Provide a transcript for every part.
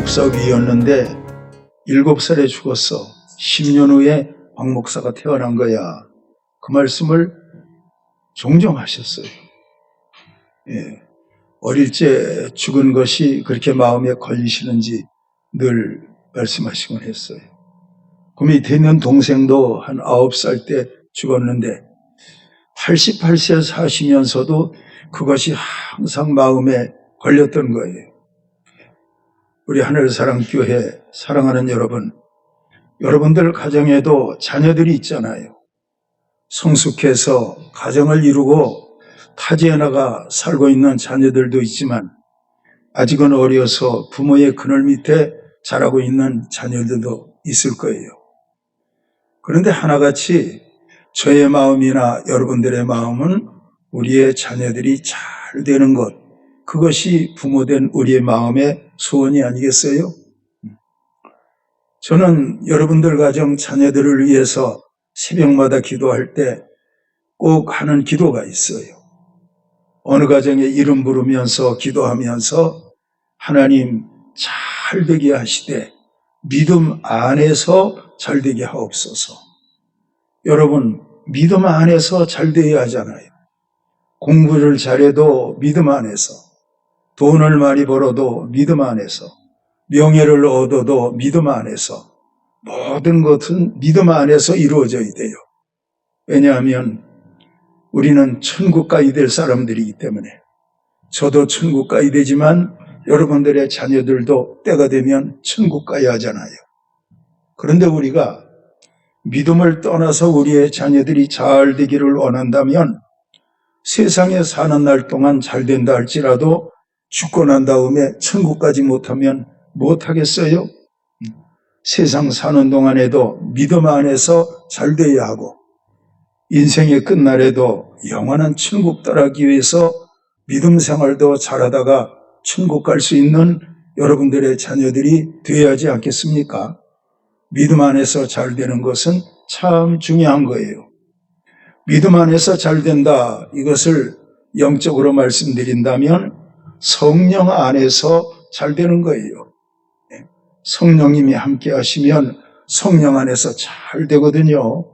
목사위였는데 7살에 죽었어. 10년 후에 박 목사가 태어난 거야. 그 말씀을 종종 하셨어요. 예. 어릴 때 죽은 것이 그렇게 마음에 걸리시는지 늘 말씀하시곤 했어요. 그 밑에 있는 동생도 한 9살 때 죽었는데 88세 사시면서도 그것이 항상 마음에 걸렸던 거예요. 우리 하늘사랑교회 사랑하는 여러분, 여러분들 가정에도 자녀들이 있잖아요. 성숙해서 가정을 이루고 타지에 나가 살고 있는 자녀들도 있지만 아직은 어려서 부모의 그늘 밑에 자라고 있는 자녀들도 있을 거예요. 그런데 하나같이 저의 마음이나 여러분들의 마음은 우리의 자녀들이 잘 되는 것, 그것이 부모된 우리의 마음의 소원이 아니겠어요? 저는 여러분들 가정 자녀들을 위해서 새벽마다 기도할 때 꼭 하는 기도가 있어요. 어느 가정에 이름 부르면서 기도하면서 하나님 잘 되게 하시되 믿음 안에서 잘 되게 하옵소서. 여러분, 믿음 안에서 잘 되어야 하잖아요. 공부를 잘해도 믿음 안에서, 돈을 많이 벌어도 믿음 안에서, 명예를 얻어도 믿음 안에서, 모든 것은 믿음 안에서 이루어져야 돼요. 왜냐하면 우리는 천국 가야 될 사람들이기 때문에. 저도 천국 가야 되지만 여러분들의 자녀들도 때가 되면 천국 가야 하잖아요. 그런데 우리가 믿음을 떠나서 우리의 자녀들이 잘 되기를 원한다면 세상에 사는 날 동안 잘 된다 할지라도 죽고 난 다음에 천국 가지 못하면 못하겠어요? 세상 사는 동안에도 믿음 안에서 잘 돼야 하고 인생의 끝날에도 영원한 천국 따라가기 위해서 믿음 생활도 잘하다가 천국 갈 수 있는 여러분들의 자녀들이 되어야 하지 않겠습니까? 믿음 안에서 잘 되는 것은 참 중요한 거예요. 믿음 안에서 잘 된다, 이것을 영적으로 말씀드린다면 성령 안에서 잘 되는 거예요. 성령님이 함께 하시면 성령 안에서 잘 되거든요.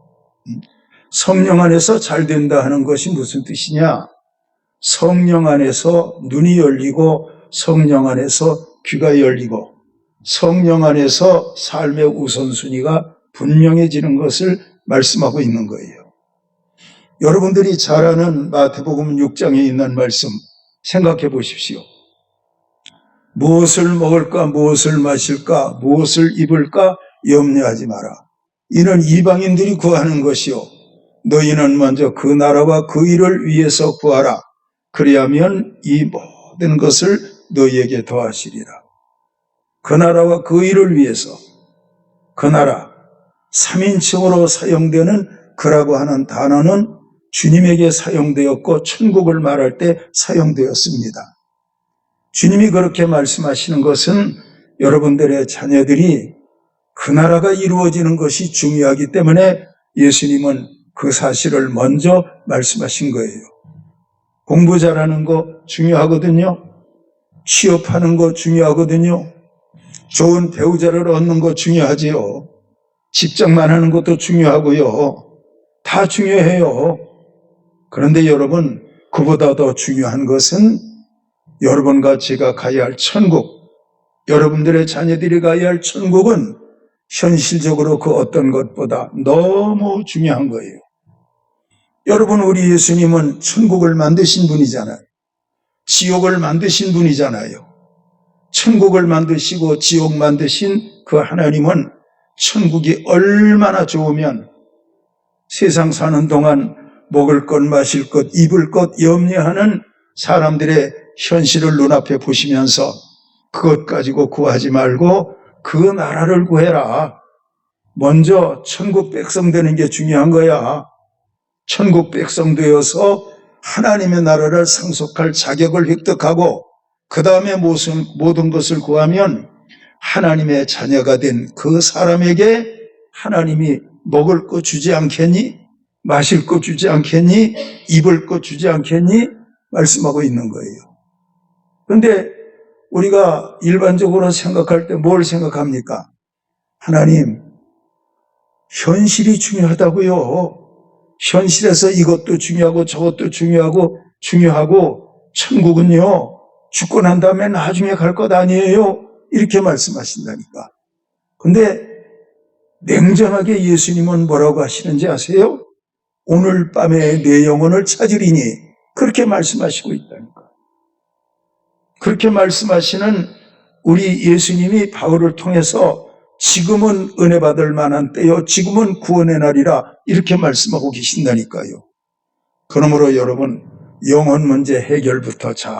성령 안에서 잘 된다 하는 것이 무슨 뜻이냐? 성령 안에서 눈이 열리고 성령 안에서 귀가 열리고 성령 안에서 삶의 우선순위가 분명해지는 것을 말씀하고 있는 거예요. 여러분들이 잘 아는 마태복음 6장에 있는 말씀 생각해 보십시오. 무엇을 먹을까, 무엇을 마실까, 무엇을 입을까 염려하지 마라. 이는 이방인들이 구하는 것이요 너희는 먼저 그 나라와 그 일을 위해서 구하라. 그리하면 이 모든 것을 너희에게 더하시리라. 그 나라와 그 일을 위해서, 그 나라, 3인칭으로 사용되는 그라고 하는 단어는 주님에게 사용되었고 천국을 말할 때 사용되었습니다. 주님이 그렇게 말씀하시는 것은 여러분들의 자녀들이 그 나라가 이루어지는 것이 중요하기 때문에 예수님은 그 사실을 먼저 말씀하신 거예요. 공부 잘하는 거 중요하거든요. 취업하는 거 중요하거든요. 좋은 배우자를 얻는 거 중요하지요. 직장만 하는 것도 중요하고요. 다 중요해요. 그런데 여러분, 그보다 더 중요한 것은 여러분과 제가 가야 할 천국, 여러분들의 자녀들이 가야 할 천국은 현실적으로 그 어떤 것보다 너무 중요한 거예요. 여러분, 우리 예수님은 천국을 만드신 분이잖아요. 지옥을 만드신 분이잖아요. 천국을 만드시고 지옥 만드신 그 하나님은 천국이 얼마나 좋으면 세상 사는 동안 먹을 것, 마실 것, 입을 것 염려하는 사람들의 현실을 눈앞에 보시면서 그것 가지고 구하지 말고 그 나라를 구해라. 먼저 천국 백성 되는 게 중요한 거야. 천국 백성 되어서 하나님의 나라를 상속할 자격을 획득하고 그 다음에 모든 것을 구하면 하나님의 자녀가 된 그 사람에게 하나님이 먹을 거 주지 않겠니? 마실 거 주지 않겠니? 입을 거 주지 않겠니? 말씀하고 있는 거예요. 그런데 우리가 일반적으로 생각할 때 뭘 생각합니까? 하나님, 현실이 중요하다고요. 현실에서 이것도 중요하고 저것도 중요하고 천국은요, 죽고 난 다음에 나중에 갈 것 아니에요. 이렇게 말씀하신다니까. 근데 냉정하게 예수님은 뭐라고 하시는지 아세요? 오늘 밤에 내 영혼을 찾으리니, 그렇게 말씀하시고 있다니까. 그렇게 말씀하시는 우리 예수님이 바울을 통해서 지금은 은혜 받을 만한 때요, 지금은 구원의 날이라, 이렇게 말씀하고 계신다니까요. 그러므로 여러분, 영혼 문제 해결부터 잘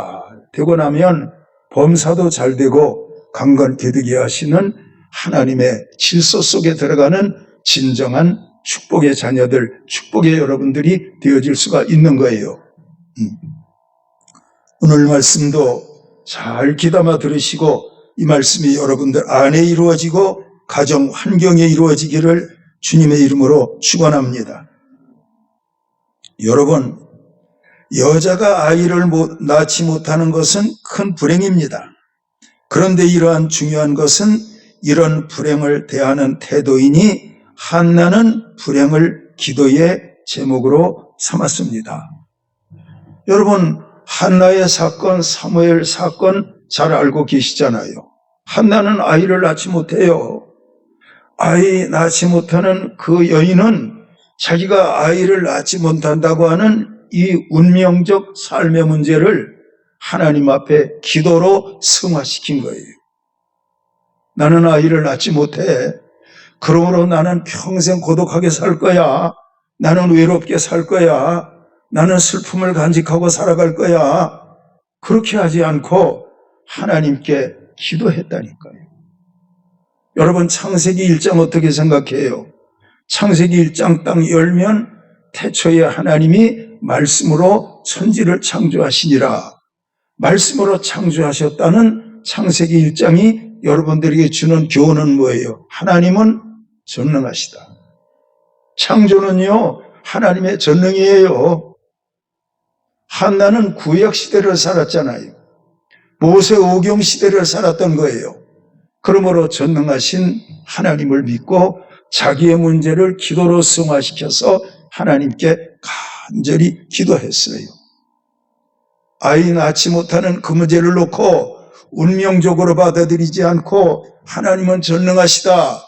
되고 나면 범사도 잘 되고 강건케 하시는 하나님의 질서 속에 들어가는 진정한 축복의 자녀들, 축복의 여러분들이 되어질 수가 있는 거예요. 오늘 말씀도 잘 귀담아 들으시고 이 말씀이 여러분들 안에 이루어지고 가정 환경에 이루어지기를 주님의 이름으로 축원합니다. 여러분, 여자가 아이를 낳지 못하는 것은 큰 불행입니다. 그런데 이러한 중요한 것은 이런 불행을 대하는 태도이니 한나는 불행을 기도의 제목으로 삼았습니다. 여러분, 한나의 사건, 사무엘 사건 잘 알고 계시잖아요. 한나는 아이를 낳지 못해요. 아이 낳지 못하는 그 여인은 자기가 아이를 낳지 못한다고 하는 이 운명적 삶의 문제를 하나님 앞에 기도로 승화시킨 거예요. 나는 아이를 낳지 못해. 그러므로 나는 평생 고독하게 살 거야. 나는 외롭게 살 거야. 나는 슬픔을 간직하고 살아갈 거야. 그렇게 하지 않고 하나님께 기도했다니까요. 여러분, 창세기 1장 어떻게 생각해요? 창세기 1장 딱 열면 태초에 하나님이 말씀으로 천지를 창조하시니라. 말씀으로 창조하셨다는 창세기 1장이 여러분들에게 주는 교훈은 뭐예요? 하나님은 전능하시다. 창조는요, 하나님의 전능이에요. 한나는 구약시대를 살았잖아요. 모세 오경 시대를 살았던 거예요. 그러므로 전능하신 하나님을 믿고 자기의 문제를 기도로 승화시켜서 하나님께 간절히 기도했어요. 아이 낳지 못하는 그 문제를 놓고 운명적으로 받아들이지 않고 하나님은 전능하시다.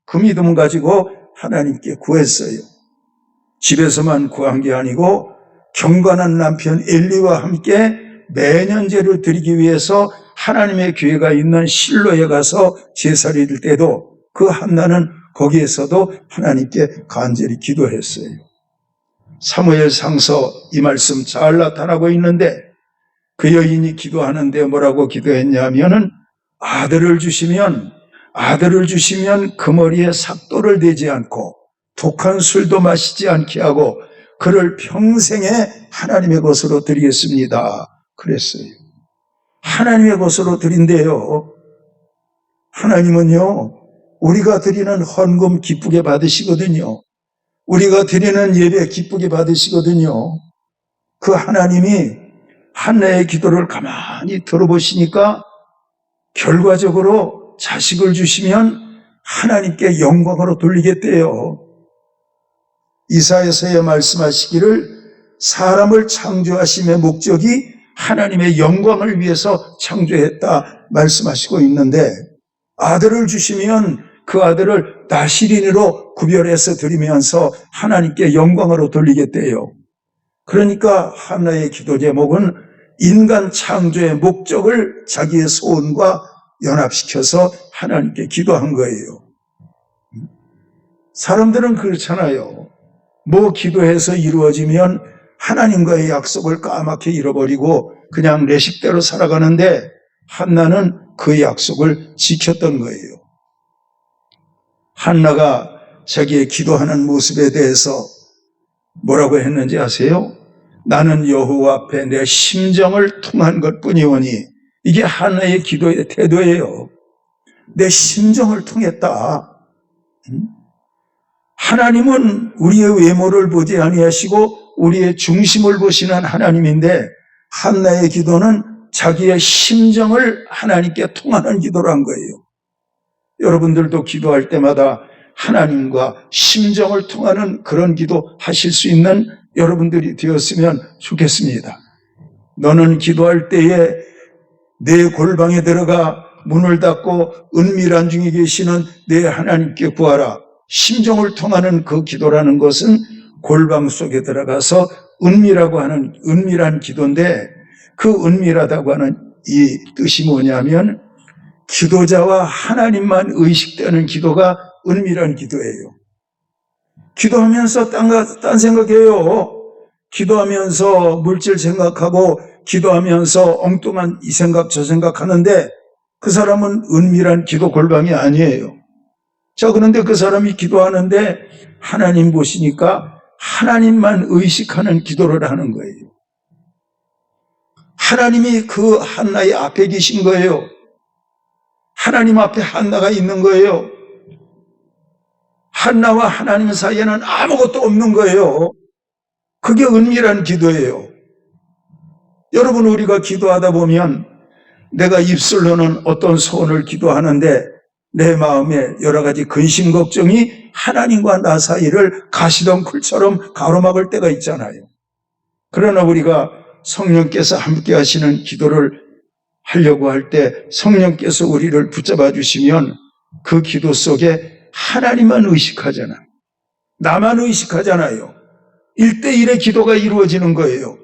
그 믿음 가지고 하나님께 구했어요. 집에서만 구한 게 아니고 경건한 남편 엘리와 함께 매년제를 드리기 위해서 하나님의 교회가 있는 실로에 가서 제사를 드릴 때도 그 한나는 거기에서도 하나님께 간절히 기도했어요. 사무엘상서 이 말씀 잘 나타나고 있는데 그 여인이 기도하는데 뭐라고 기도했냐면은 아들을 주시면 그 머리에 삭도를 대지 않고 독한 술도 마시지 않게 하고 그를 평생에 하나님의 것으로 드리겠습니다. 그랬어요. 하나님의 것으로 드린대요. 하나님은요, 우리가 드리는 헌금 기쁘게 받으시거든요. 우리가 드리는 예배 기쁘게 받으시거든요. 그 하나님이 한나의 기도를 가만히 들어보시니까 결과적으로 자식을 주시면 하나님께 영광으로 돌리겠대요. 이사야서에 말씀하시기를 사람을 창조하심의 목적이 하나님의 영광을 위해서 창조했다 말씀하시고 있는데 아들을 주시면 그 아들을 나시린으로 구별해서 드리면서 하나님께 영광으로 돌리겠대요. 그러니까 한나의 기도 제목은 인간 창조의 목적을 자기의 소원과 연합시켜서 하나님께 기도한 거예요. 사람들은 그렇잖아요. 뭐 기도해서 이루어지면 하나님과의 약속을 까맣게 잃어버리고 그냥 내 식대로 살아가는데 한나는 그 약속을 지켰던 거예요. 한나가 자기의 기도하는 모습에 대해서 뭐라고 했는지 아세요? 나는 여호와 앞에 내 심정을 통한 것뿐이오니 이게 한나의 기도의 태도예요. 내 심정을 통했다. 하나님은 우리의 외모를 보지 아니하시고 우리의 중심을 보시는 하나님인데 한나의 기도는 자기의 심정을 하나님께 통하는 기도를 한 거예요. 여러분들도 기도할 때마다 하나님과 심정을 통하는 그런 기도 하실 수 있는 여러분들이 되었으면 좋겠습니다. 너는 기도할 때에 내 골방에 들어가 문을 닫고 은밀한 중에 계시는 내 하나님께 구하라. 심정을 통하는 그 기도라는 것은 골방 속에 들어가서 은밀한 기도인데, 그 은밀하다고 하는 이 뜻이 뭐냐면 기도자와 하나님만 의식되는 기도가 은밀한 기도예요. 기도하면서 딴 생각해요. 기도하면서 물질 생각하고 기도하면서 엉뚱한 이 생각 저 생각하는데 그 사람은 은밀한 기도 골방이 아니에요. 자, 그런데 그 사람이 기도하는데 하나님 보시니까 하나님만 의식하는 기도를 하는 거예요. 하나님이 그 한나의 앞에 계신 거예요. 하나님 앞에 한나가 있는 거예요. 한나와 하나님 사이에는 아무것도 없는 거예요. 그게 은밀한 기도예요. 여러분, 우리가 기도하다 보면 내가 입술로는 어떤 소원을 기도하는데 내 마음에 여러 가지 근심 걱정이 하나님과 나 사이를 가시덩굴처럼 가로막을 때가 있잖아요. 그러나 우리가 성령께서 함께 하시는 기도를 하려고 할 때 성령께서 우리를 붙잡아 주시면 그 기도 속에 하나님만 의식하잖아요. 나만 의식하잖아요. 1대1의 기도가 이루어지는 거예요.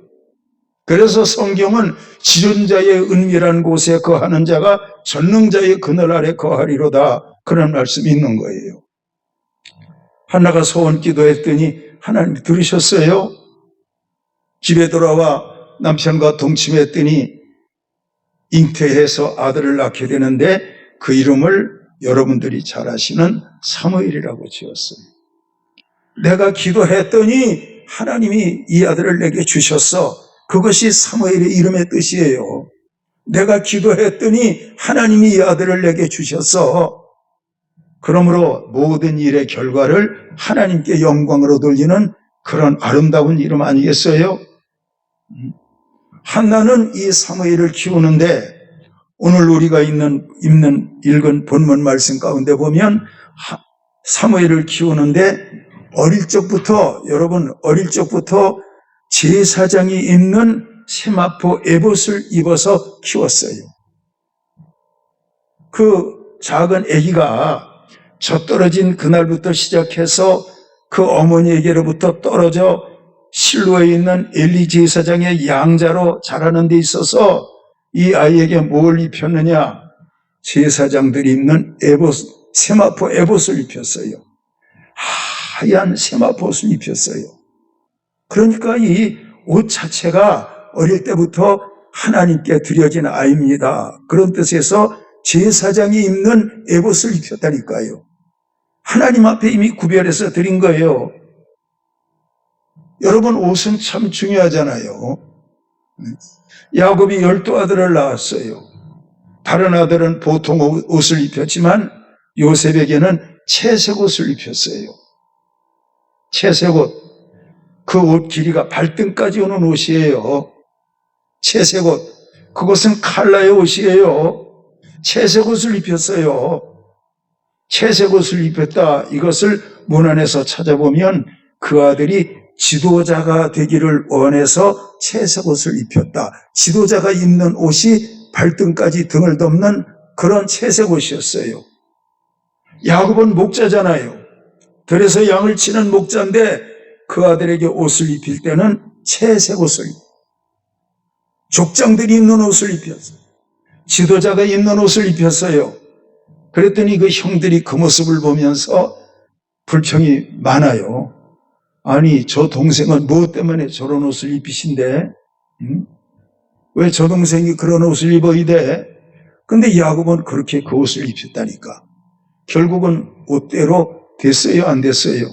그래서 성경은 지존자의 은밀한 곳에 거하는 자가 전능자의 그늘 아래 거하리로다, 그런 말씀이 있는 거예요. 한나가 소원 기도했더니 하나님이 들으셨어요. 집에 돌아와 남편과 동침했더니 잉태해서 아들을 낳게 되는데 그 이름을 여러분들이 잘 아시는 사무엘이라고 지었어요. 내가 기도했더니 하나님이 이 아들을 내게 주셨어. 그것이 사무엘의 이름의 뜻이에요. 내가 기도했더니 하나님이 이 아들을 내게 주셨어. 그러므로 모든 일의 결과를 하나님께 영광으로 돌리는 그런 아름다운 이름 아니겠어요? 한나는 이 사무엘을 키우는데 오늘 우리가 읽은 본문 말씀 가운데 보면 사무엘을 키우는데 여러분 어릴 적부터 제사장이 입는 세마포 에봇을 입어서 키웠어요. 그 작은 아기가 젖떨어진 그날부터 시작해서 그 어머니에게로부터 떨어져 실로에 있는 엘리 제사장의 양자로 자라는 데 있어서 이 아이에게 뭘 입혔느냐? 제사장들이 입는 세마포 에봇을 입혔어요. 하얀 세마포옷을 입혔어요. 그러니까 이 옷 자체가 어릴 때부터 하나님께 드려진 아이입니다. 그런 뜻에서 제사장이 입는 에봇을 입혔다니까요. 하나님 앞에 이미 구별해서 드린 거예요. 여러분, 옷은 참 중요하잖아요. 야곱이 12아들을 낳았어요. 다른 아들은 보통 옷을 입혔지만 요셉에게는 채색 옷을 입혔어요. 채색 옷. 그 옷 길이가 발등까지 오는 옷이에요. 채색 옷. 그것은 칼라의 옷이에요. 채색 옷을 입혔어요. 채색 옷을 입혔다. 이것을 문안에서 찾아보면 그 아들이 지도자가 되기를 원해서 채색 옷을 입혔다. 지도자가 입는 옷이 발등까지 등을 덮는 그런 채색 옷이었어요. 야곱은 목자잖아요. 들에서 양을 치는 목자인데 그 아들에게 옷을 입힐 때는 채색 옷을, 족장들이 입는 옷을 입혔어요. 지도자가 입는 옷을 입혔어요. 그랬더니 그 형들이 그 모습을 보면서 불평이 많아요. 아니, 저 동생은 무엇 때문에 저런 옷을 입히신데? 왜 저 동생이 그런 옷을 입어야 돼? 근데 야곱은 그렇게 그 옷을 입혔다니까. 결국은 옷대로 됐어요, 안 됐어요?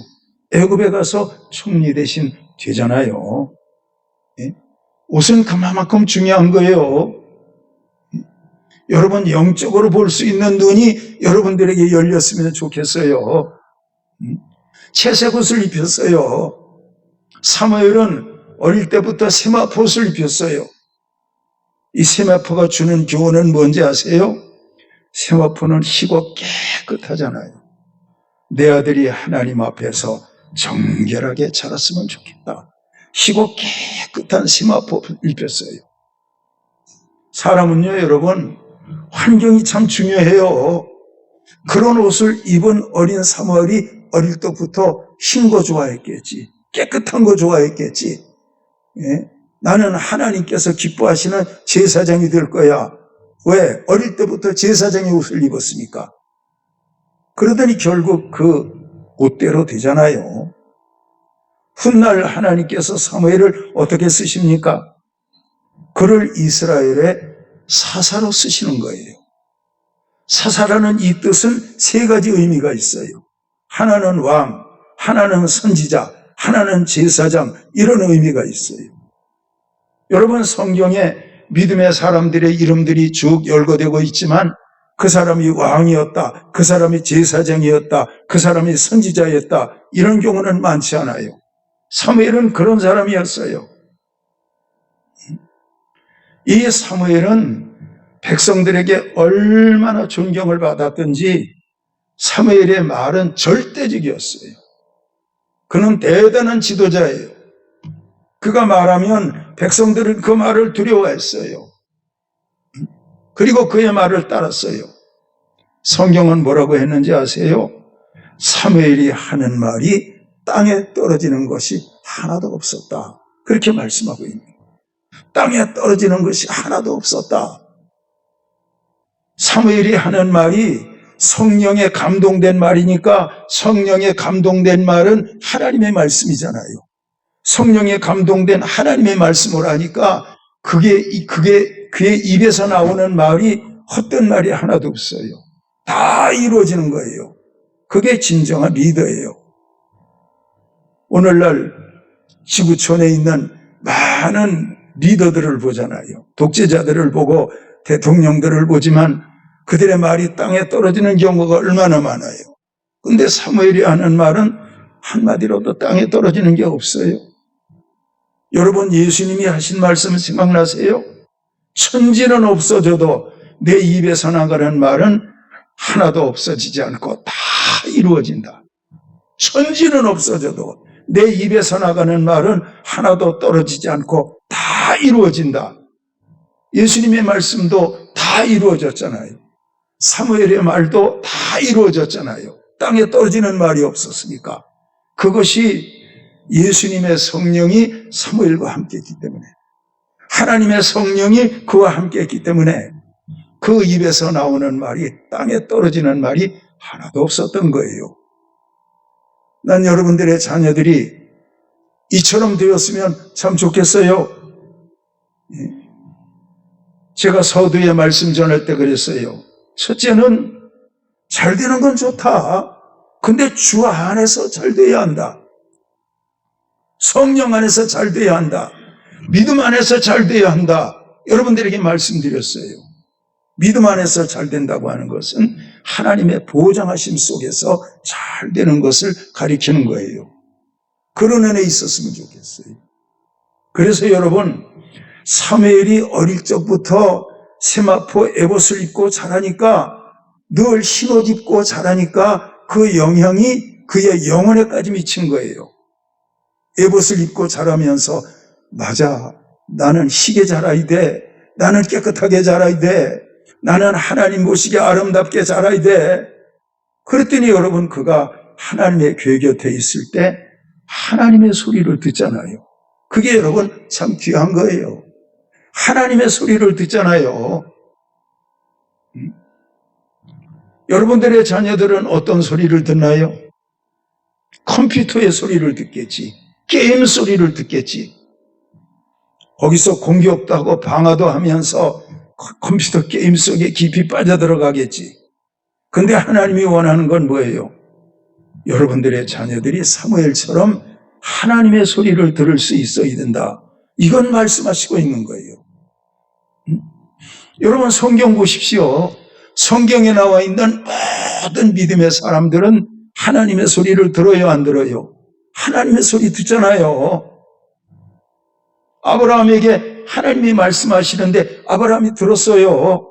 애굽에 가서 총리 대신 되잖아요. 예? 옷은 그만큼 중요한 거예요. 여러분, 영적으로 볼 수 있는 눈이 여러분들에게 열렸으면 좋겠어요. 채색 옷을 입혔어요. 사무엘은 어릴 때부터 세마포 옷을 입혔어요. 이 세마포가 주는 교훈은 뭔지 아세요? 세마포는 희고 깨끗하잖아요. 내 아들이 하나님 앞에서 정결하게 자랐으면 좋겠다. 희고 깨끗한 세마포를 입혔어요. 사람은요, 여러분, 환경이 참 중요해요. 그런 옷을 입은 어린 사무엘이 어릴 때부터 흰 거 좋아했겠지. 깨끗한 거 좋아했겠지. 예? 나는 하나님께서 기뻐하시는 제사장이 될 거야. 왜? 어릴 때부터 제사장의 옷을 입었으니까. 그러더니 결국 그 옷대로 되잖아요. 훗날 하나님께서 사무엘을 어떻게 쓰십니까? 그를 이스라엘의 사사로 쓰시는 거예요. 사사라는 이 뜻은 세 가지 의미가 있어요. 하나는 왕, 하나는 선지자, 하나는 제사장, 이런 의미가 있어요. 여러분, 성경에 믿음의 사람들의 이름들이 쭉 열거되고 있지만 그 사람이 왕이었다, 그 사람이 제사장이었다, 그 사람이 선지자였다, 이런 경우는 많지 않아요. 사무엘은 그런 사람이었어요. 이 사무엘은 백성들에게 얼마나 존경을 받았던지 사무엘의 말은 절대적이었어요. 그는 대단한 지도자예요. 그가 말하면 백성들은 그 말을 두려워했어요. 그리고 그의 말을 따랐어요. 성경은 뭐라고 했는지 아세요? 사무엘이 하는 말이 땅에 떨어지는 것이 하나도 없었다. 그렇게 말씀하고 있는 거예요. 땅에 떨어지는 것이 하나도 없었다. 사무엘이 하는 말이 성령에 감동된 말이니까 성령에 감동된 말은 하나님의 말씀이잖아요. 성령에 감동된 하나님의 말씀을 하니까 그게 그의 입에서 나오는 말이 헛된 말이 하나도 없어요. 다 이루어지는 거예요. 그게 진정한 리더예요. 오늘날 지구촌에 있는 많은 리더들을 보잖아요. 독재자들을 보고 대통령들을 보지만 그들의 말이 땅에 떨어지는 경우가 얼마나 많아요. 근데 사무엘이 하는 말은 한마디로도 땅에 떨어지는 게 없어요. 여러분, 예수님이 하신 말씀 생각나세요? 천지는 없어져도 내 입에서 나가는 말은 하나도 없어지지 않고 다 이루어진다. 천지는 없어져도 내 입에서 나가는 말은 하나도 떨어지지 않고 다 이루어진다. 예수님의 말씀도 다 이루어졌잖아요. 사무엘의 말도 다 이루어졌잖아요. 땅에 떨어지는 말이 없었으니까. 그것이 예수님의 성령이 사무엘과 함께했기 때문에, 하나님의 성령이 그와 함께했기 때문에 그 입에서 나오는 말이, 땅에 떨어지는 말이 하나도 없었던 거예요. 난 여러분들의 자녀들이 이처럼 되었으면 참 좋겠어요. 제가 서두에 말씀 전할 때 그랬어요. 첫째는 잘 되는 건 좋다. 근데 주 안에서 잘 돼야 한다. 성령 안에서 잘 돼야 한다. 믿음 안에서 잘 돼야 한다. 여러분들에게 말씀드렸어요. 믿음 안에서 잘 된다고 하는 것은 하나님의 보장하심 속에서 잘 되는 것을 가리키는 거예요. 그런 은혜 있었으면 좋겠어요. 그래서 여러분, 사무엘이 어릴 적부터 세마포 에봇을 입고 자라니까, 늘 흰옷 입고 자라니까 그 영향이 그의 영혼에까지 미친 거예요. 에봇을 입고 자라면서, 맞아, 나는 희게 자라야 돼. 나는 깨끗하게 자라야 돼. 나는 하나님 모시게 아름답게 자라야 돼. 그랬더니 여러분, 그가 하나님의 궤 곁에 있을 때 하나님의 소리를 듣잖아요. 그게 여러분 참 귀한 거예요. 하나님의 소리를 듣잖아요. 여러분들의 자녀들은 어떤 소리를 듣나요? 컴퓨터의 소리를 듣겠지. 게임 소리를 듣겠지. 거기서 공격도 하고 방화도 하면서 컴퓨터 게임 속에 깊이 빠져들어가겠지. 근데 하나님이 원하는 건 뭐예요? 여러분들의 자녀들이 사무엘처럼 하나님의 소리를 들을 수 있어야 된다. 이건 말씀하시고 있는 거예요. 여러분, 성경 보십시오. 성경에 나와 있는 모든 믿음의 사람들은 하나님의 소리를 들어요, 안 들어요? 하나님의 소리 듣잖아요. 아브라함에게 하나님이 말씀하시는데 아브라함이 들었어요.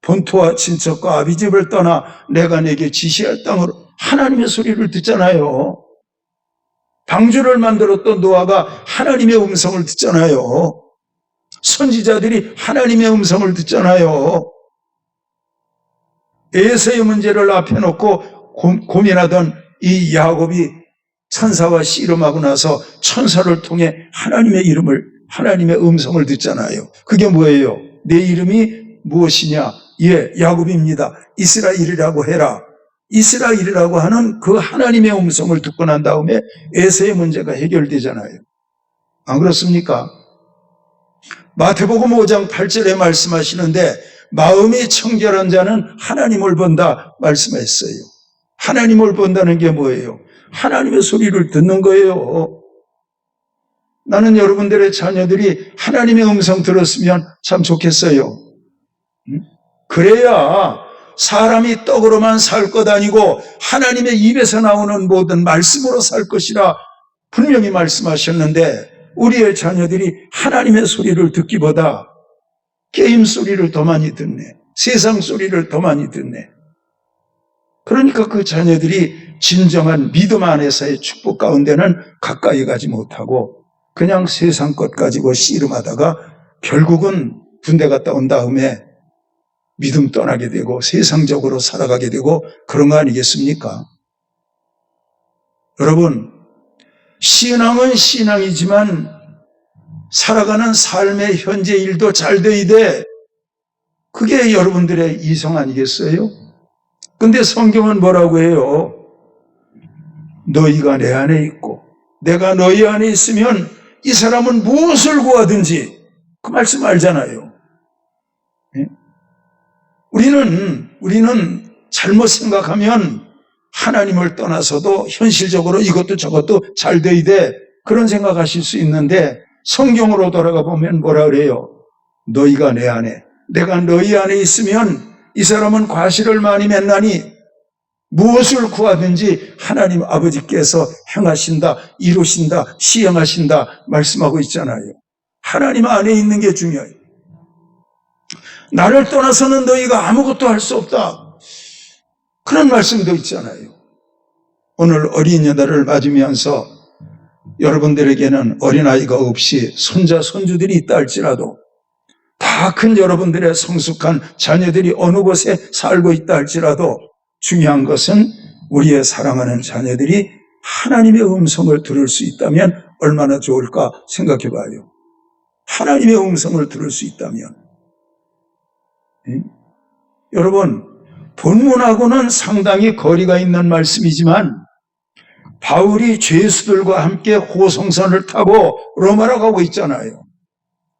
본토와 친척과 아비집을 떠나 내가 내게 지시할 땅으로, 하나님의 소리를 듣잖아요. 방주를 만들었던 노아가 하나님의 음성을 듣잖아요. 선지자들이 하나님의 음성을 듣잖아요. 에서의 문제를 앞에 놓고 고민하던 이 야곱이 천사와 씨름하고 나서 천사를 통해 하나님의 음성을 듣잖아요. 그게 뭐예요? 내 이름이 무엇이냐? 예, 야곱입니다. 이스라엘이라고 해라. 이스라엘이라고 하는 그 하나님의 음성을 듣고 난 다음에 에서의 문제가 해결되잖아요. 안 그렇습니까? 마태복음 5장 8절에 말씀하시는데 마음이 청결한 자는 하나님을 본다 말씀했어요. 하나님을 본다는 게 뭐예요? 하나님의 소리를 듣는 거예요. 나는 여러분들의 자녀들이 하나님의 음성 들었으면 참 좋겠어요. 그래야 사람이 떡으로만 살 것 아니고 하나님의 입에서 나오는 모든 말씀으로 살 것이라 분명히 말씀하셨는데 우리의 자녀들이 하나님의 소리를 듣기보다 게임 소리를 더 많이 듣네. 세상 소리를 더 많이 듣네. 그러니까 그 자녀들이 진정한 믿음 안에서의 축복 가운데는 가까이 가지 못하고 그냥 세상 것 가지고 씨름하다가 결국은 군대 갔다 온 다음에 믿음 떠나게 되고 세상적으로 살아가게 되고 그런 거 아니겠습니까? 여러분, 신앙은 신앙이지만 살아가는 삶의 현재 일도 잘 돼야 돼. 그게 여러분들의 이성 아니겠어요? 근데 성경은 뭐라고 해요? 너희가 내 안에 있고 내가 너희 안에 있으면 이 사람은 무엇을 구하든지, 그 말씀 알잖아요. 우리는 잘못 생각하면 하나님을 떠나서도 현실적으로 이것도 저것도 잘 돼야 돼, 그런 생각하실 수 있는데 성경으로 돌아가 보면 뭐라 그래요? 너희가 내 안에, 내가 너희 안에 있으면 이 사람은 과실을 많이 맺나니 무엇을 구하든지 하나님 아버지께서 행하신다, 이루신다, 시행하신다 말씀하고 있잖아요. 하나님 안에 있는 게 중요해요. 나를 떠나서는 너희가 아무것도 할 수 없다, 그런 말씀도 있잖아요. 오늘 어린이날을 맞으면서 여러분들에게는 어린아이가 없이 손자, 손주들이 있다 할지라도 다 큰 여러분들의 성숙한 자녀들이 어느 곳에 살고 있다 할지라도 중요한 것은 우리의 사랑하는 자녀들이 하나님의 음성을 들을 수 있다면 얼마나 좋을까 생각해 봐요. 하나님의 음성을 들을 수 있다면. 여러분, 본문하고는 상당히 거리가 있는 말씀이지만 바울이 죄수들과 함께 호성선을 타고 로마로 가고 있잖아요.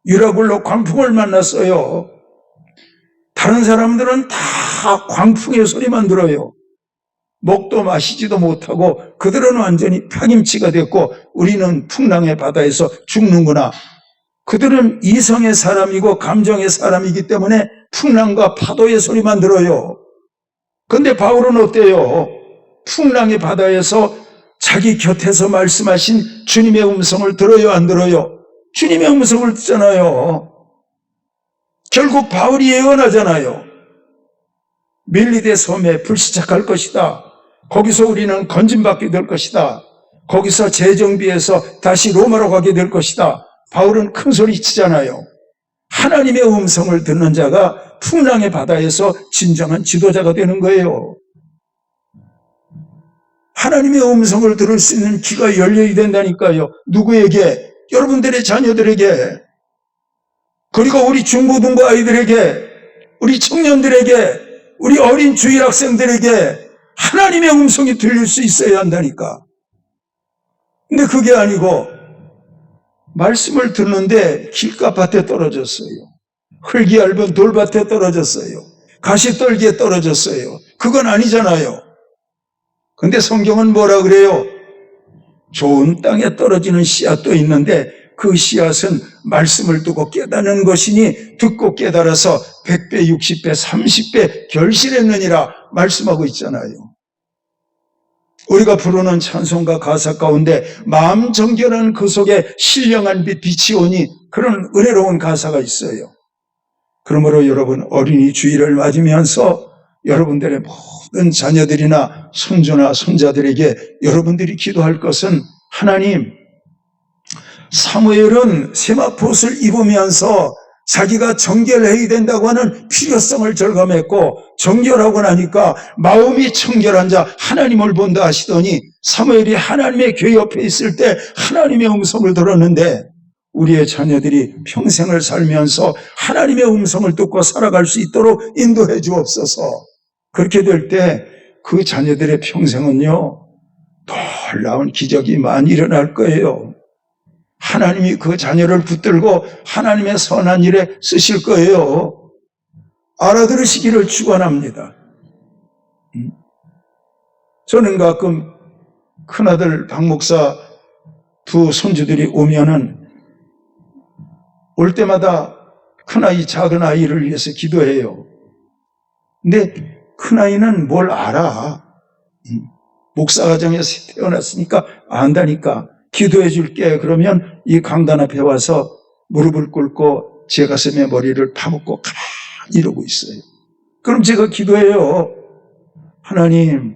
유라굴로 광풍을 만났어요. 다른 사람들은 다 광풍의 소리만 들어요. 먹도 마시지도 못하고 그들은 완전히 파김치가 됐고 우리는 풍랑의 바다에서 죽는구나. 그들은 이성의 사람이고 감정의 사람이기 때문에 풍랑과 파도의 소리만 들어요. 그런데 바울은 어때요? 풍랑의 바다에서 자기 곁에서 말씀하신 주님의 음성을 들어요, 안 들어요? 주님의 음성을 듣잖아요. 결국 바울이 예언하잖아요. 멜리데 섬에 불시착할 것이다. 거기서 우리는 건짐받게 될 것이다. 거기서 재정비해서 다시 로마로 가게 될 것이다. 바울은 큰 소리 치잖아요. 하나님의 음성을 듣는 자가 풍랑의 바다에서 진정한 지도자가 되는 거예요. 하나님의 음성을 들을 수 있는 귀가 열려야 된다니까요. 누구에게? 여러분들의 자녀들에게, 그리고 우리 중고등부 아이들에게, 우리 청년들에게, 우리 어린 주일 학생들에게 하나님의 음성이 들릴 수 있어야 한다니까. 근데 그게 아니고 말씀을 듣는데 길가밭에 떨어졌어요. 흙이 얇은 돌밭에 떨어졌어요. 가시떨기에 떨어졌어요. 그건 아니잖아요. 근데 성경은 뭐라 그래요? 좋은 땅에 떨어지는 씨앗도 있는데 그 씨앗은 말씀을 두고 깨닫는 것이니 듣고 깨달아서 100배, 60배, 30배 결실했느니라 말씀하고 있잖아요. 우리가 부르는 찬송가 가사 가운데 마음 정결한 그 속에 신령한 빛이 오니 그런 은혜로운 가사가 있어요. 그러므로 여러분, 어린이 주일을 맞으면서 여러분들의 모든 자녀들이나 손주나 손자들에게 여러분들이 기도할 것은, 하나님, 사무엘은 세마포옷을 입으면서 자기가 정결해야 된다고 하는 필요성을 절감했고, 정결하고 나니까 마음이 청결한 자 하나님을 본다 하시더니, 사무엘이 하나님의 궤 옆에 있을 때 하나님의 음성을 들었는데, 우리의 자녀들이 평생을 살면서 하나님의 음성을 듣고 살아갈 수 있도록 인도해 주옵소서. 그렇게 될 때 그 자녀들의 평생은요, 놀라운 기적이 많이 일어날 거예요. 하나님이 그 자녀를 붙들고 하나님의 선한 일에 쓰실 거예요. 알아들으시기를 축원합니다. 저는 가끔 큰아들 박 목사 두 손주들이 오면은 올 때마다 큰아이 작은 아이를 위해서 기도해요. 근데 큰아이는 뭘 알아. 목사 가정에서 태어났으니까 안다니까. 기도해 줄게. 그러면 이 강단 앞에 와서 무릎을 꿇고 제 가슴에 머리를 파묻고 가만히 이러고 있어요. 그럼 제가 기도해요. 하나님,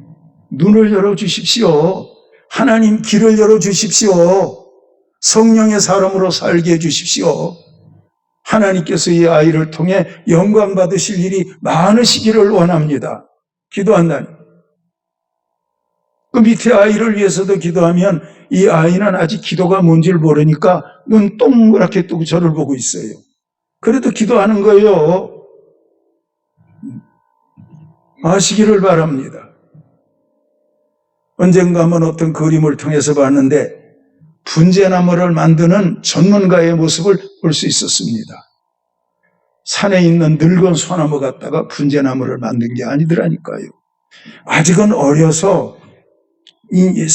눈을 열어주십시오. 하나님, 길을 열어주십시오. 성령의 사람으로 살게 해주십시오. 하나님께서 이 아이를 통해 영광 받으실 일이 많으시기를 원합니다. 기도한다니. 그 밑에 아이를 위해서도 기도하면 이 아이는 아직 기도가 뭔지를 모르니까 눈 동그랗게 뜨고 저를 보고 있어요. 그래도 기도하는 거예요. 아시기를 바랍니다. 언젠가 한번 어떤 그림을 통해서 봤는데 분재나무를 만드는 전문가의 모습을 볼 수 있었습니다. 산에 있는 늙은 소나무 갖다가 분재나무를 만든 게 아니더라니까요. 아직은 어려서 이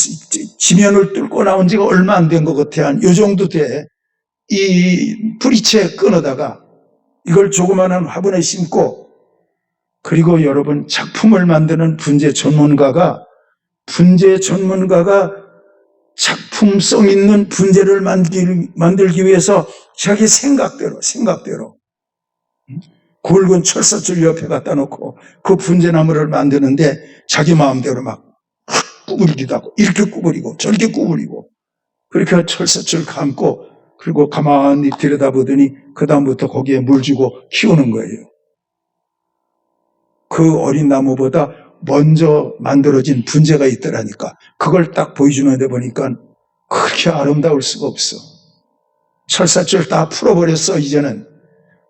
지면을 뚫고 나온 지가 얼마 안 된 것 같아. 한 요 정도 돼. 이 뿌리채 끊어다가 이걸 조그마한 화분에 심고, 그리고 여러분, 작품을 만드는 분재 전문가가 작품성 있는 분재를 만들기 위해서 자기 생각대로 굵은 철사줄 옆에 갖다 놓고 그 분재나무를 만드는데 자기 마음대로 막 구부리기도 하고, 이렇게 구부리고 저렇게 구부리고, 그렇게 철사줄 감고, 그리고 가만히 들여다보더니 그 다음부터 거기에 물 주고 키우는 거예요. 그 어린 나무보다 먼저 만들어진 분재가 있더라니까. 그걸 딱 보여주는 데 보니까 그렇게 아름다울 수가 없어. 철사줄 다 풀어버렸어 이제는.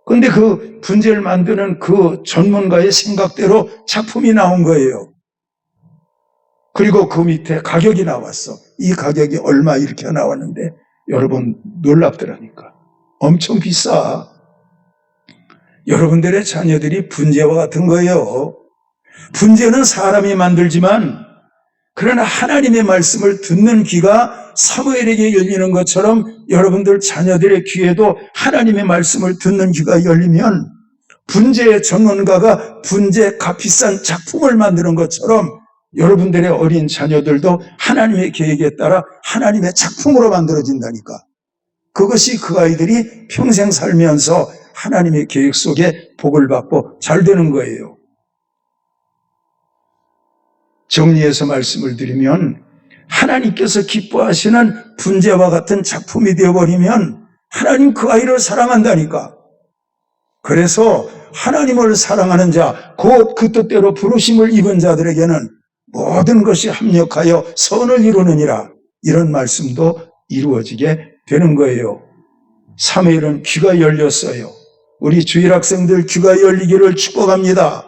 근데 그 분재를 만드는 그 전문가의 생각대로 작품이 나온 거예요. 그리고 그 밑에 가격이 나왔어. 이 가격이 얼마, 이렇게 나왔는데 여러분, 놀랍더라니까. 엄청 비싸. 여러분들의 자녀들이 분재와 같은 거예요. 분재는 사람이 만들지만, 그러나 하나님의 말씀을 듣는 귀가 사무엘에게 열리는 것처럼 여러분들 자녀들의 귀에도 하나님의 말씀을 듣는 귀가 열리면, 분재의 전문가가 분재 값비싼 작품을 만드는 것처럼 여러분들의 어린 자녀들도 하나님의 계획에 따라 하나님의 작품으로 만들어진다니까. 그것이 그 아이들이 평생 살면서 하나님의 계획 속에 복을 받고 잘 되는 거예요. 정리해서 말씀을 드리면, 하나님께서 기뻐하시는 분재와 같은 작품이 되어버리면 하나님 그 아이를 사랑한다니까. 그래서 하나님을 사랑하는 자, 곧 그 뜻대로 부르심을 입은 자들에게는 모든 것이 합력하여 선을 이루느니라, 이런 말씀도 이루어지게 되는 거예요. 사무엘은 귀가 열렸어요. 우리 주일 학생들 귀가 열리기를 축복합니다.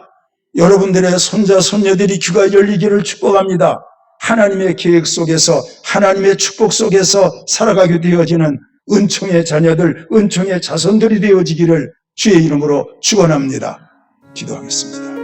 여러분들의 손자 손녀들이 귀가 열리기를 축복합니다. 하나님의 계획 속에서, 하나님의 축복 속에서 살아가게 되어지는 은총의 자녀들, 은총의 자손들이 되어지기를 주의 이름으로 축원합니다. 기도하겠습니다.